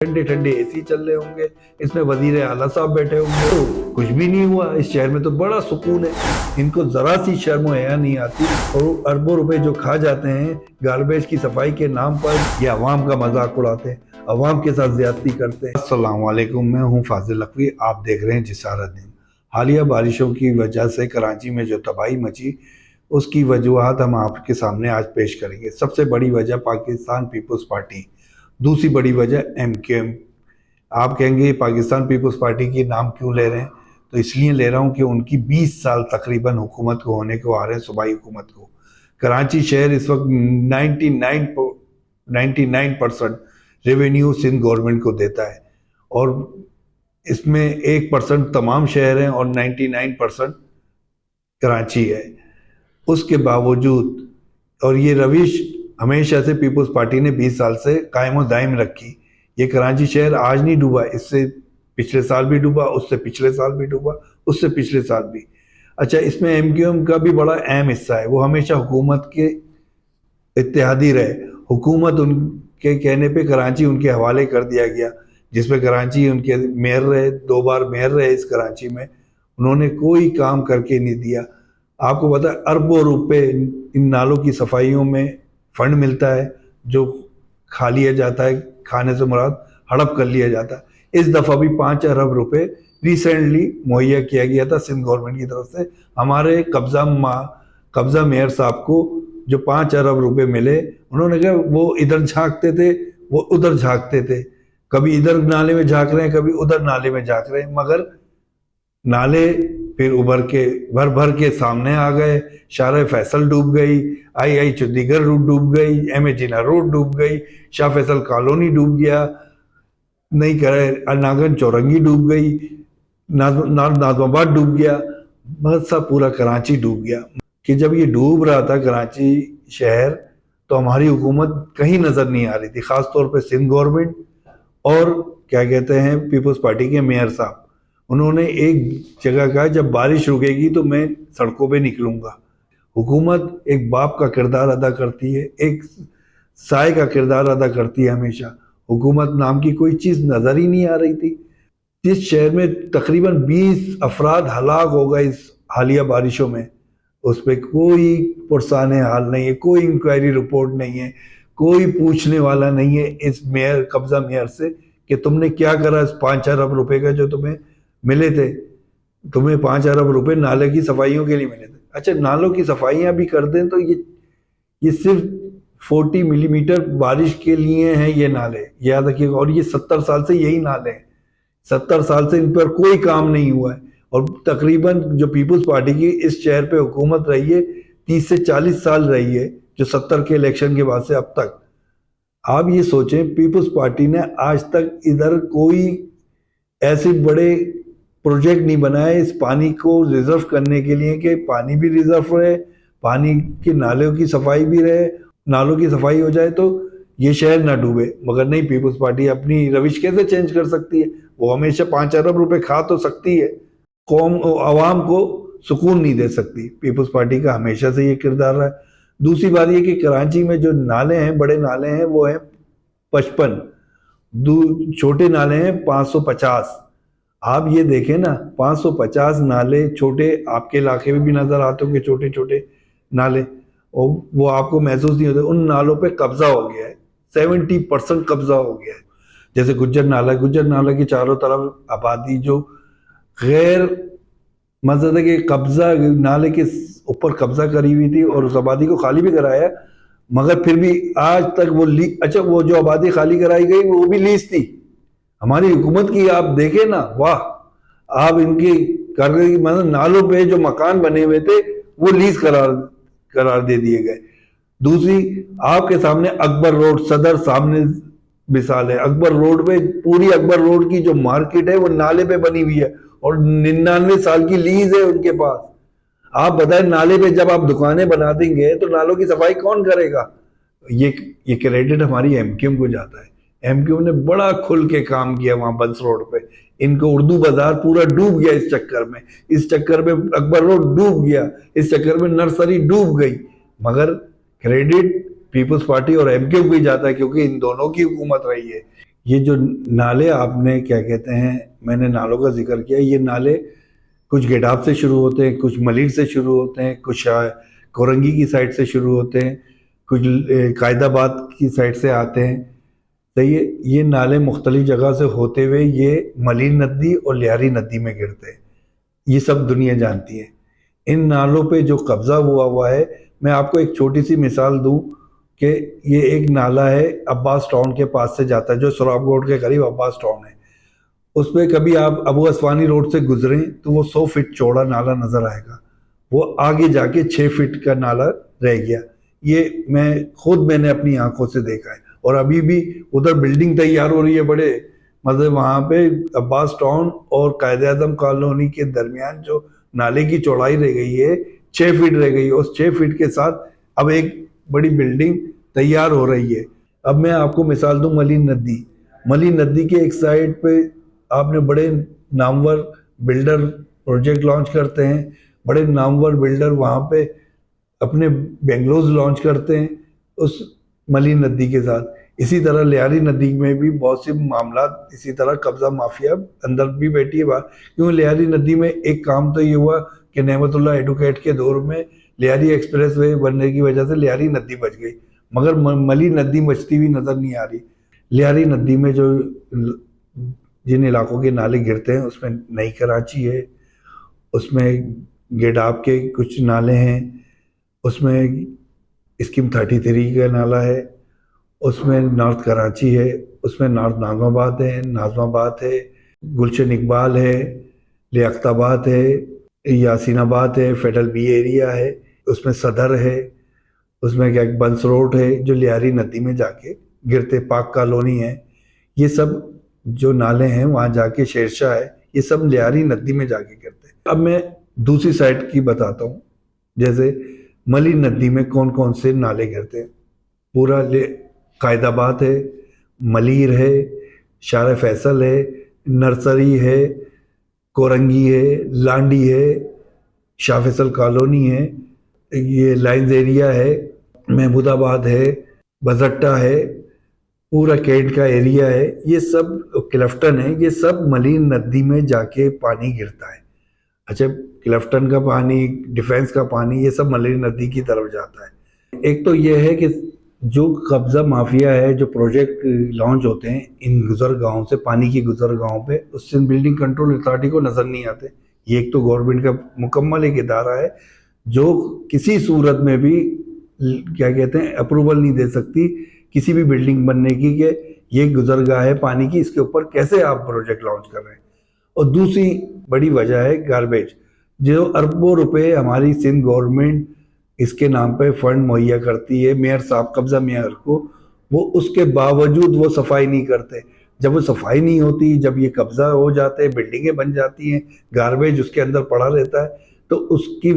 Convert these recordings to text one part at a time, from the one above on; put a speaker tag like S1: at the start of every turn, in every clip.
S1: ठंडे ठंडे एसी चल रहे होंगे, इसमें वजीर आला साहब बैठे होंगे, तो कुछ भी नहीं हुआ। इस शहर में तो बड़ा सुकून है, इनको जरा सी शर्म हया नहीं आती और अरबों रुपए जो खा जाते हैं गार्बेज की सफाई के नाम पर, ये अवाम का मजाक उड़ाते हैं, अवाम के साथ ज्यादती करते हैं। अस्सलाम वालेकुम, मैं हूँ फाजिल लकवी, आप देख रहे हैं जिसारत न्यूज़। हालिया बारिशों की वजह से कराची में जो तबाही मची, उसकी वजूहत हम आपके सामने आज पेश करेंगे। सबसे बड़ी वजह पाकिस्तान पीपल्स पार्टी, दूसरी बड़ी वजह MQM। आप कहेंगे पाकिस्तान पीपल्स पार्टी की नाम क्यों ले रहे हैं, तो इसलिए ले रहा हूं कि उनकी 20 साल तकरीबन हुकूमत को होने को आ रहे हैं, सूबाई हुकूमत को। कराची शहर इस वक्त 99% रेवेन्यू सिंध गवर्नमेंट को देता है और इसमें 1% तमाम शहर हैं और 99% कराची है। उसके बावजूद, और ये रविश हमेशा से पीपल्स पार्टी ने 20 साल से कायम दायम रखी। ये कराची शहर आज नहीं डूबा, इससे पिछले साल भी डूबा, उससे पिछले साल भी डूबा, उससे पिछले साल भी। अच्छा, इसमें MQM का भी बड़ा अहम हिस्सा है, वो हमेशा हुकूमत के इत्तेहादी रहे। हुकूमत उनके कहने पे कराची उनके हवाले कर दिया गया, जिसमें कराची उनके मेयर रहे, 2 बार मेयर रहे इस कराची में, उन्होंने कोई काम करके नहीं दिया। आपको पता है अरबों रुपए इन नालों की सफाइयों में फंड मिलता है, जो खा लिया जाता है, खाने से मुराद हड़प कर लिया जाता है। इस दफ़ा भी 5 अरब रुपए रिसेंटली मुहैया किया गया था सिंध गवर्नमेंट की तरफ से। हमारे कब्जा मेयर साहब को जो 5 अरब रुपए मिले, उन्होंने कहा वो इधर झांकते थे, वो उधर झांकते थे, कभी इधर नाले में झांक रहे हैं, कभी उधर नाले में झांक रहे हैं, मगर नाले फिर उभर के भर के सामने आ गए। शाह फैसल डूब गई, आई चंडीगढ़ रोड डूब गई, MA जिन्ना रोड डूब गई, शाह फैसल कॉलोनी डूब गया, नहीं करे नागन चौरंगी डूब गई, नाजमाबाद डूब गया, बस सा पूरा कराची डूब गया। कि जब ये डूब रहा था कराची शहर, तो हमारी हुकूमत कहीं नजर नहीं आ रही थी, खासतौर पे सिंध गवर्नमेंट और क्या कहते हैं पीपल्स पार्टी के मेयर साहब। उन्होंने एक जगह कहा जब बारिश रुकेगी तो मैं सड़कों पे निकलूंगा। हुकूमत एक बाप का किरदार अदा करती है, एक साय का किरदार अदा करती है हमेशा। हुकूमत नाम की कोई चीज़ नज़र ही नहीं आ रही थी। जिस शहर में तकरीबन 20 अफराद हलाक हो गए इस हालिया बारिशों में, उस पर कोई पुरसाने हाल नहीं है, कोई इंक्वायरी रिपोर्ट नहीं है, कोई पूछने वाला नहीं है इस कब्जा मेयर से कि तुमने क्या करा इस 5 अरब रुपए का जो तुम्हें मिले थे। तुम्हें 5 अरब रुपए नाले की सफाइयों के लिए मिले थे। अच्छा, नालों की सफाइयां भी कर दें तो ये सिर्फ 40 मिलीमीटर बारिश के लिए हैं ये नाले, याद रखिएगा। और ये 70 साल से यही नाले हैं, 70 साल से इन पर कोई काम नहीं हुआ है। और तकरीबन जो पीपल्स पार्टी की इस शहर पे हुकूमत रही है 30 से 40 साल रही है, जो 70 के इलेक्शन के बाद से अब तक। आप ये सोचें, पीपल्स पार्टी ने आज तक इधर कोई ऐसे बड़े प्रोजेक्ट नहीं बनाए इस पानी को रिजर्व करने के लिए कि पानी भी रिजर्व रहे, पानी के नालों की सफाई भी रहे, नालों की सफाई हो जाए तो ये शहर ना डूबे। मगर नहीं, पीपल्स पार्टी अपनी रविश कैसे चेंज कर सकती है? वो हमेशा 5 अरब रुपए खा तो सकती है, कौम आवाम को सुकून नहीं दे सकती। पीपल्स पार्टी का हमेशा से ये किरदार रहा है। दूसरी बात ये कि कराची में जो नाले हैं, बड़े नाले हैं, वो हैं 55, छोटे नाले हैं 550। आप ये देखें ना, 550 नाले छोटे, आपके इलाके में भी नजर आते होंगे छोटे छोटे नाले, और वो आपको महसूस नहीं होते। उन नालों पे कब्जा हो गया है, 70% कब्जा हो गया है। जैसे गुज्जर नाला के चारों तरफ आबादी जो गैर मतलब है कि कब्जा नाले के ऊपर कब्जा करी हुई थी और उस आबादी को खाली भी कराया, मगर फिर भी आज तक वो अच्छा, वो जो आबादी खाली कराई गई वो भी लीज थी हमारी हुकूमत की। आप देखें ना, वाह, आप इनकी कारकर्दगी, मतलब नालों पे जो मकान बने हुए थे वो लीज करार दे दिए गए। दूसरी, आपके सामने अकबर रोड सदर सामने मिसाल है। अकबर रोड पे, पूरी अकबर रोड की जो मार्केट है वो नाले पे बनी हुई है और 99 साल की लीज है उनके पास। आप बताएं, नाले पे जब आप दुकानें बना देंगे तो नालों की सफाई कौन करेगा? ये क्रेडिट हमारी MQM को जाता है। MQM ने बड़ा खुल के काम किया वहां बंस रोड पे। इनको उर्दू बाजार पूरा डूब गया इस चक्कर में, इस चक्कर में अकबर रोड डूब गया, इस चक्कर में नर्सरी डूब गई। मगर क्रेडिट पीपल्स पार्टी और MQM को ही जाता है, क्योंकि इन दोनों की हुकूमत रही है। ये जो नाले आपने क्या कहते हैं, मैंने नालों का जिक्र किया, ये नाले कुछ गेडाब से शुरू होते हैं, कुछ मलिर से शुरू होते हैं, कुछ कोरंगी की साइड से शुरू होते हैं, कुछ कायदाबाद की साइड से आते हैं। तो ये नाले मुख्तलिफ जगह से होते हुए ये मलिर नदी और लियारी नदी में गिरते हैं। ये सब दुनिया जानती है। इन नालों पे जो कब्जा हुआ है, मैं आपको एक छोटी सी मिसाल दूं कि ये एक नाला है अब्बास टाउन के पास से जाता है, जो सुराबगोट के करीब अब्बास टाउन है। उस पर कभी आप अबू असवानी रोड से गुजरें तो वो 100 फीट चौड़ा नाला नजर आएगा। वो आगे जाके 6 फीट का नाला रह गया। ये मैंने अपनी आंखों से देखा है। और अभी भी उधर बिल्डिंग तैयार हो रही है बड़े, मतलब वहां पे अब्बास टाउन और कायदे आजम कॉलोनी के दरमियान जो नाले की चौड़ाई रह गई है 6 फीट रह गई है। उस 6 फीट के साथ अब एक बड़ी बिल्डिंग तैयार हो रही है। अब मैं आपको मिसाल दूं, मली नदी के एक साइड पे आपने बड़े नामवर बिल्डर प्रोजेक्ट लॉन्च करते हैं, बड़े नामवर बिल्डर वहाँ पे अपने बेंगलोज लॉन्च करते हैं उस मली नदी के साथ। इसी तरह लियारी नदी में भी बहुत से मामला इसी तरह कब्जा माफिया अंदर भी बैठी है बात। क्योंकि लियारी नदी में एक काम तो ये हुआ कि नेमतुल्लाह एडवोकेट के दौर में लियारी एक्सप्रेस वे बनने की वजह से लियारी नदी बच गई, मगर मली नदी बचती हुई नजर नहीं आ रही। लियारी नदी में जो जिन इलाकों के नाले गिरते हैं उसमें नई कराची है, उसमें गेडाब के कुछ नाले हैं, उसमें स्कीम 33 का नाला है, उसमें नॉर्थ कराची है, उसमें नॉर्थ नाजमाबाद है, गुलशन इकबाल है, लियाकताबाद है, यासीनाबाद है, फेडरल बी एरिया है, उसमें सदर है, उसमें क्या बंस रोड है जो लियारी नदी में जाके गिरते, पाक कॉलोनी है। ये सब जो नाले हैं वहाँ जाके शेरशाह है, ये सब लियारी नदी में जाके गिरते हैं। अब मैं दूसरी साइड की बताता हूँ, जैसे मली नदी में कौन कौन से नाले गिरते हैं। पूरा कायदाबाद है, मलीर है, शार फैसल है, नर्सरी है, कोरंगी है, लांडी है, शाह फैसल कॉलोनी है, ये लाइन्स एरिया है, महमूदाबाद है, बजट्टा है, पूरा कैंट का एरिया है, ये सब क्लिफ्टन है, ये सब मली नदी में जाके पानी गिरता है। अच्छा, क्लिफ्टन का पानी, डिफेंस का पानी, ये सब मली नदी की तरफ जाता है। एक तो ये है कि जो कब्जा माफिया है, जो प्रोजेक्ट लॉन्च होते हैं इन गुजरगाहों से, पानी की गुजरगाहों पे, उससे बिल्डिंग कंट्रोल अथॉरिटी को नजर नहीं आते। ये एक तो गवर्नमेंट का मुकम्मल एक इदारा है जो किसी सूरत में भी क्या कहते हैं अप्रूवल नहीं दे सकती किसी भी बिल्डिंग बनने की कि ये गुजरगाह है पानी की, इसके ऊपर कैसे आप प्रोजेक्ट लॉन्च कर रहे हैं। और दूसरी बड़ी वजह है गार्बेज, जो अरबों रुपए हमारी सिंध गवर्नमेंट इसके नाम पे फंड मुहैया करती है मेयर साहब, कब्जा मेयर को, वो उसके बावजूद वो सफाई नहीं करते। जब वो सफाई नहीं होती, जब ये कब्जा हो जाते हैं, बिल्डिंगें बन जाती हैं, गार्बेज उसके अंदर पड़ा रहता है, तो उसकी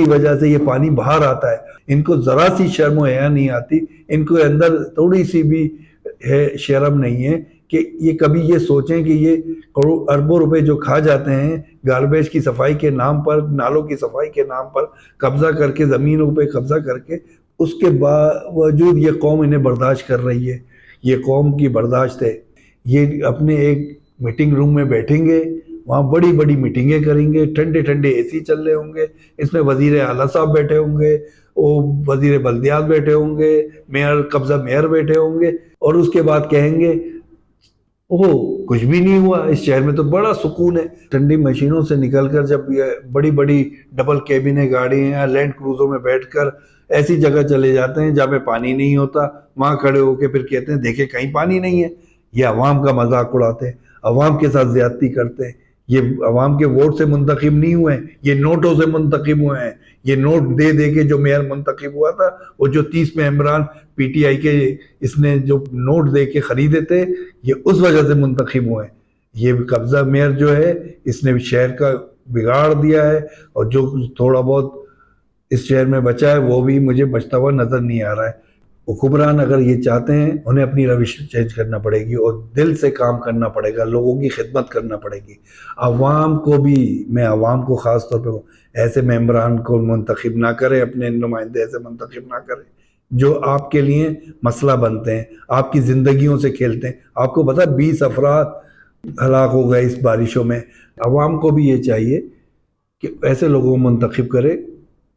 S1: वजह से ये पानी बाहर आता है। इनको जरा सी शर्म हया नहीं आती, इनको अंदर थोड़ी सी भी है शर्म नहीं है कि ये कभी ये सोचें कि ये करोड़ अरबों रुपए जो खा जाते हैं गार्बेज की सफाई के नाम पर, नालों की सफाई के नाम पर, कब्जा करके, जमीनों पे कब्जा करके, उसके बावजूद ये कौम इन्हें बर्दाश्त कर रही है। ये कौम की बर्दाश्त है। ये अपने एक मीटिंग रूम में बैठेंगे, वहाँ बड़ी बड़ी मीटिंगें करेंगे, ठंडे ठंडे एसी चल रहे होंगे, इसमें वजीर आला साहब बैठे होंगे, वो वजीर बल्दियात बैठे होंगे, कब्जा मेयर बैठे होंगे, और उसके बाद कहेंगे ओह कुछ भी नहीं हुआ, इस शहर में तो बड़ा सुकून है। ठंडी मशीनों से निकलकर जब ये बड़ी बड़ी डबल कैबिने गाड़ी या लैंड क्रूजों में बैठकर ऐसी जगह चले जाते हैं जहाँ पे पानी नहीं होता, वहां खड़े होके फिर कहते हैं देखे कहीं पानी नहीं है। ये अवाम का मजाक उड़ाते हैं, अवाम के साथ ज्यादती करते हैं। ये अवाम के वोट से मुंतखब नहीं हुए हैं, ये नोटों से मुंतखब हुए हैं। ये नोट दे दे के जो मेयर मुंतखब हुआ था, वो जो 30 मेंबरान पीटीआई के इसने जो नोट दे के खरीदे थे, ये उस वजह से मुंतखब हुए हैं। ये कब्जा मेयर जो है इसने शहर का बिगाड़ दिया है, और जो थोड़ा बहुत इस शहर में बचा है वो भी मुझे बचता हुआ नजर नहीं आ रहा है। हुक्मरान अगर ये चाहते हैं, उन्हें अपनी रविश चेंज करना पड़ेगी और दिल से काम करना पड़ेगा, लोगों की खिदमत करना पड़ेगी। अवाम को भी, मैं अवाम को ख़ास तौर पे ऐसे मेंबरान को मुंतखब ना करें, अपने नुमाइंदे ऐसे मुंतखब ना करें जो आपके लिए मसला बनते हैं, आपकी ज़िंदगियों से खेलते हैं। आपको पता है 20 अफराद हलाक हो गए इस बारिशों में। अवाम को भी ये चाहिए कि ऐसे लोगों को मुंतखब करे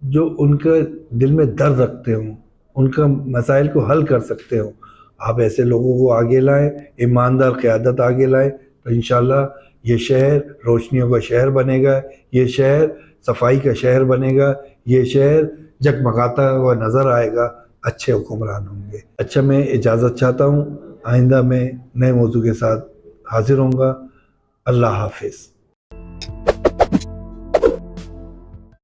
S1: जो उनके दिल में दर्द रखते हों, उनका मसाइल को हल कर सकते हों। आप ऐसे लोगों को आगे लाएं, ईमानदार क़यादत आगे लाएं, तो इंशाल्लाह ये शहर रोशनियों का शहर बनेगा, ये शहर सफाई का शहर बनेगा, ये शहर जगमगाता हुआ नज़र आएगा, अच्छे हुक्मरान होंगे। अच्छा, मैं इजाज़त चाहता हूँ, आइंदा मैं नए मौजू के साथ हाजिर होऊंगा। अल्लाह हाफिज़।